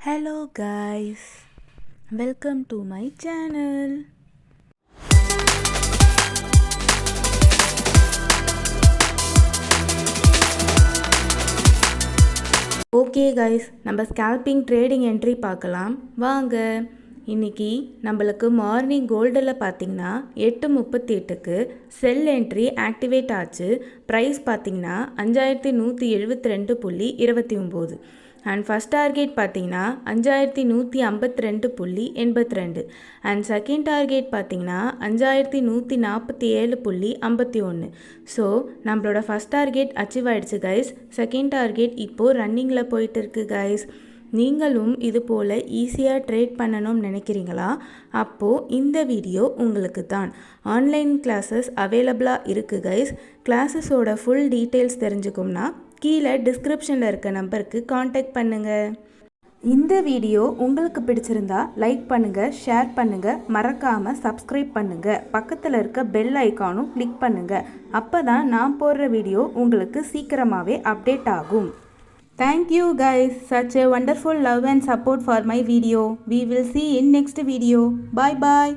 Hello guys, welcome to my channel. Okay guys, நம்ம scalping trading entry பார்க்கலாம் வாங்க. இன்றைக்கி நம்மளுக்கு மார்னிங் கோல்டில் பார்த்திங்கன்னா 8:38க்கு செல் என்ட்ரி ஆக்டிவேட் ஆச்சு. ப்ரைஸ் பார்த்திங்கன்னா 5172.29 அண்ட் ஃபஸ்ட் டார்கெட் பார்த்திங்கன்னா 5152.82 அண்ட் செகண்ட் டார்கெட் பார்த்திங்கன்னா 5147.51. ஸோ நம்மளோட ஃபஸ்ட் டார்கெட் அச்சீவ் ஆகிடுச்சு கைஸ். செகண்ட் டார்கெட் இப்போது ரன்னிங்கில் போயிட்டு இருக்கு கைஸ். நீங்களும் இது போல் ஈஸியாக ட்ரேட் பண்ணணும்னு நினைக்கிறீங்களா? அப்போது இந்த வீடியோ உங்களுக்கு தான். ஆன்லைன் கிளாஸஸ் அவைலபிளாக இருக்குது கைஸ். கிளாஸஸோட ஃபுல் டீட்டெயில்ஸ் தெரிஞ்சுக்கணும்னா கீழே டிஸ்கிரிப்ஷனில் இருக்க நம்பருக்கு காண்டாக்ட் பண்ணுங்கள். இந்த வீடியோ உங்களுக்கு பிடிச்சிருந்தா லைக் பண்ணுங்கள், ஷேர் பண்ணுங்கள், மறக்காமல் சப்ஸ்கிரைப் பண்ணுங்கள். பக்கத்தில் இருக்க பெல் ஐக்கானும் கிளிக் பண்ணுங்கள். அப்போ தான் நான் போடுற வீடியோ உங்களுக்கு சீக்கிரமாகவே அப்டேட் ஆகும். Thank you guys, such a wonderful love and support for my video. We will see in next video. Bye bye.